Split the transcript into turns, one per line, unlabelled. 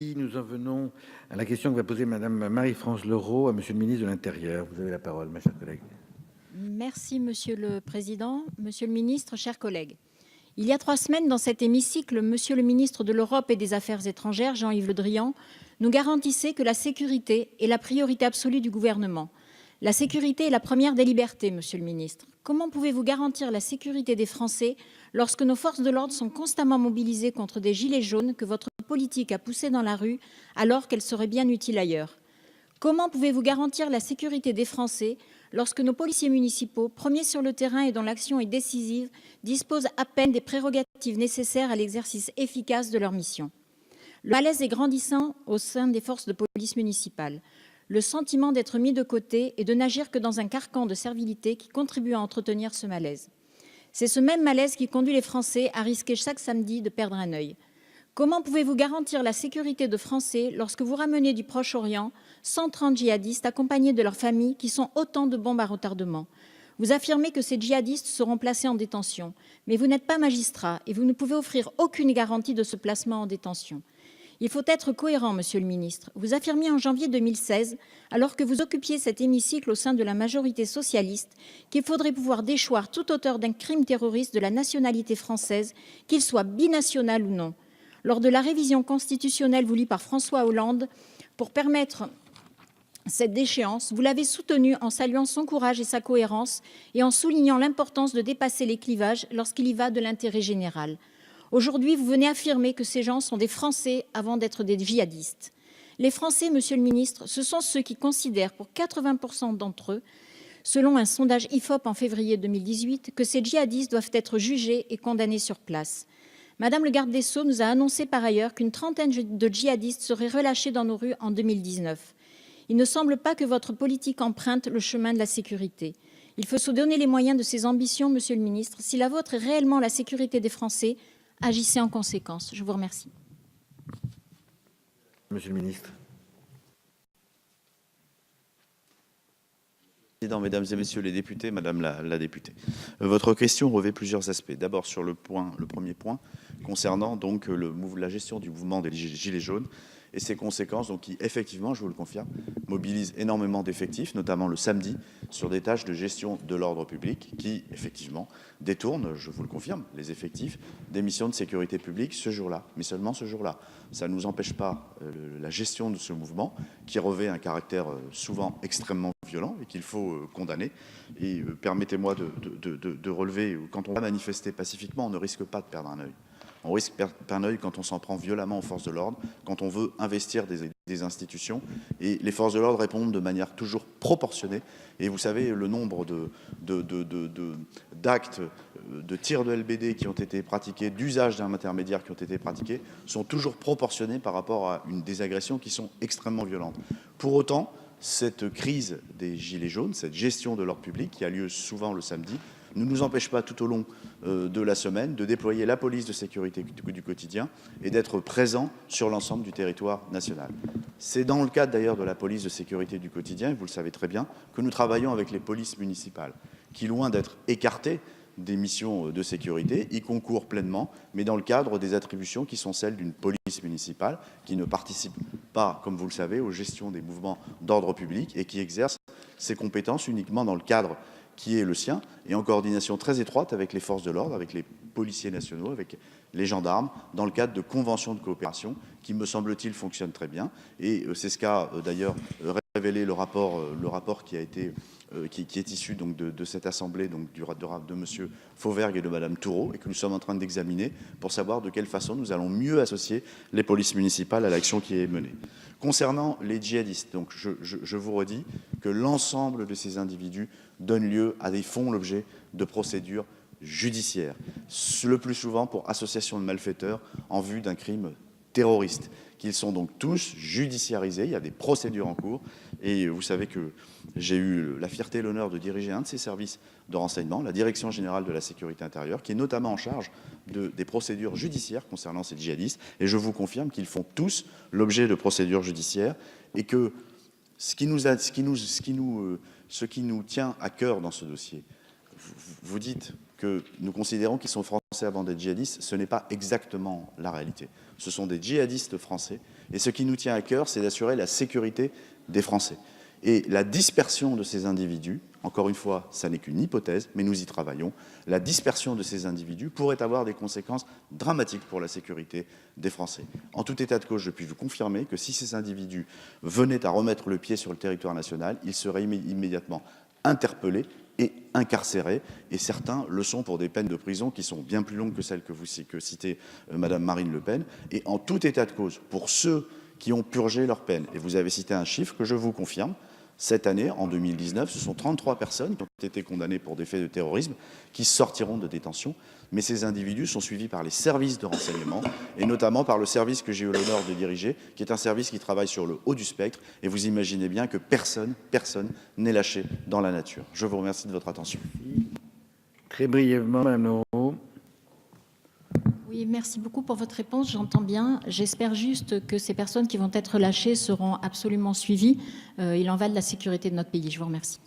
Nous en venons à la question que va poser Madame Marie-France Leroux à Monsieur le ministre de l'Intérieur. Vous avez la parole, ma chère collègue.
Merci Monsieur le Président, Monsieur le Ministre, chers collègues. Il y a 3 semaines, dans cet hémicycle, Monsieur le ministre de l'Europe et des Affaires étrangères, Jean-Yves Le Drian, nous garantissait que la sécurité est la priorité absolue du gouvernement. La sécurité est la première des libertés, Monsieur le ministre. Comment pouvez-vous garantir la sécurité des Français lorsque nos forces de l'ordre sont constamment mobilisées contre des gilets jaunes que votre politique a poussés dans la rue alors qu'elles seraient bien utiles ailleurs ? Comment pouvez-vous garantir la sécurité des Français lorsque nos policiers municipaux, premiers sur le terrain et dont l'action est décisive, disposent à peine des prérogatives nécessaires à l'exercice efficace de leur mission ? Le malaise est grandissant au sein des forces de police municipales. Le sentiment d'être mis de côté et de n'agir que dans un carcan de servilité qui contribue à entretenir ce malaise. C'est ce même malaise qui conduit les Français à risquer chaque samedi de perdre un œil. Comment pouvez-vous garantir la sécurité de Français lorsque vous ramenez du Proche-Orient 130 djihadistes accompagnés de leurs familles qui sont autant de bombes à retardement ? Vous affirmez que ces djihadistes seront placés en détention, mais vous n'êtes pas magistrat et vous ne pouvez offrir aucune garantie de ce placement en détention. Il faut être cohérent, Monsieur le ministre. Vous affirmiez en janvier 2016, alors que vous occupiez cet hémicycle au sein de la majorité socialiste, qu'il faudrait pouvoir déchoir tout auteur d'un crime terroriste de la nationalité française, qu'il soit binational ou non. Lors de la révision constitutionnelle voulue par François Hollande pour permettre cette déchéance, vous l'avez soutenu en saluant son courage et sa cohérence et en soulignant l'importance de dépasser les clivages lorsqu'il y va de l'intérêt général. Aujourd'hui, vous venez affirmer que ces gens sont des Français avant d'être des djihadistes. Les Français, Monsieur le ministre, ce sont ceux qui considèrent, pour 80% d'entre eux, selon un sondage IFOP en février 2018, que ces djihadistes doivent être jugés et condamnés sur place. Madame le garde des Sceaux nous a annoncé par ailleurs qu'une trentaine de djihadistes seraient relâchés dans nos rues en 2019. Il ne semble pas que votre politique emprunte le chemin de la sécurité. Il faut se donner les moyens de ses ambitions, Monsieur le ministre. Si la vôtre est réellement la sécurité des Français, agissez en conséquence. Je vous remercie.
Monsieur le ministre.
Président, Mesdames et Messieurs les députés, Madame la députée, votre question revêt plusieurs aspects. D'abord sur le premier point concernant donc la gestion du mouvement des gilets jaunes et ses conséquences, donc qui effectivement, je vous le confirme, mobilisent énormément d'effectifs, notamment le samedi, sur des tâches de gestion de l'ordre public qui effectivement détournent, je vous le confirme, les effectifs des missions de sécurité publique ce jour-là, mais seulement ce jour-là. Ça ne nous empêche pas la gestion de ce mouvement qui revêt un caractère souvent extrêmement violent et qu'il faut condamner. Et permettez-moi de relever, quand on va manifester pacifiquement, on ne risque pas de perdre un œil. On risque de perdre un œil quand on s'en prend violemment aux forces de l'ordre, quand on veut investir des institutions. Et les forces de l'ordre répondent de manière toujours proportionnée. Et vous savez, le nombre d'actes de tirs de LBD qui ont été pratiqués, d'usage d'armes intermédiaires qui ont été pratiqués, sont toujours proportionnés par rapport à des agressions qui sont extrêmement violentes. Pour autant, cette crise des gilets jaunes, cette gestion de l'ordre public qui a lieu souvent le samedi, ne nous empêche pas tout au long de la semaine de déployer la police de sécurité du quotidien et d'être présent sur l'ensemble du territoire national. C'est dans le cadre d'ailleurs de la police de sécurité du quotidien, et vous le savez très bien, que nous travaillons avec les polices municipales, qui, loin d'être écartées des missions de sécurité, y concourent pleinement, mais dans le cadre des attributions qui sont celles d'une police municipale, qui ne participe pas, comme vous le savez, aux gestions des mouvements d'ordre public et qui exerce ses compétences uniquement dans le cadre qui est le sien, et en coordination très étroite avec les forces de l'ordre, avec les policiers nationaux, avec les gendarmes, dans le cadre de conventions de coopération qui, me semble-t-il, fonctionnent très bien. Et c'est ce qu'a d'ailleurs révélé le rapport qui est issu donc de cette assemblée, donc de M. Fauvergue et de Mme Toureau, et que nous sommes en train d'examiner pour savoir de quelle façon nous allons mieux associer les polices municipales à l'action qui est menée. Concernant les djihadistes, donc je vous redis que l'ensemble de ces individus donnent lieu font l'objet de procédures judiciaires, le plus souvent pour association de malfaiteurs en vue d'un crime terroriste, qu'ils sont donc tous judiciarisés, il y a des procédures en cours, et vous savez que j'ai eu la fierté et l'honneur de diriger un de ces services de renseignement, la Direction générale de la sécurité intérieure, qui est notamment en charge des procédures judiciaires concernant ces djihadistes, et je vous confirme qu'ils font tous l'objet de procédures judiciaires, et que ce qui nous tient à cœur dans ce dossier, vous dites que nous considérons qu'ils sont français avant d'être djihadistes, ce n'est pas exactement la réalité. Ce sont des djihadistes français, et ce qui nous tient à cœur, c'est d'assurer la sécurité des Français. Et la dispersion de ces individus, encore une fois, ça n'est qu'une hypothèse, mais nous y travaillons, la dispersion de ces individus pourrait avoir des conséquences dramatiques pour la sécurité des Français. En tout état de cause, je puis vous confirmer que si ces individus venaient à remettre le pied sur le territoire national, ils seraient immédiatement interpellés et incarcérés, et certains le sont pour des peines de prison qui sont bien plus longues que celles que citait Madame Marine Le Pen. Et en tout état de cause, pour ceux qui ont purgé leur peine, et vous avez cité un chiffre que je vous confirme, cette année, en 2019, ce sont 33 personnes qui ont été condamnées pour des faits de terrorisme qui sortiront de détention. Mais ces individus sont suivis par les services de renseignement et notamment par le service que j'ai eu l'honneur de diriger, qui est un service qui travaille sur le haut du spectre. Et vous imaginez bien que personne n'est lâché dans la nature. Je vous remercie de votre attention.
Très brièvement, Madame Leroux.
Oui, merci beaucoup pour votre réponse, j'entends bien. J'espère juste que ces personnes qui vont être lâchées seront absolument suivies. Il en va de la sécurité de notre pays. Je vous remercie.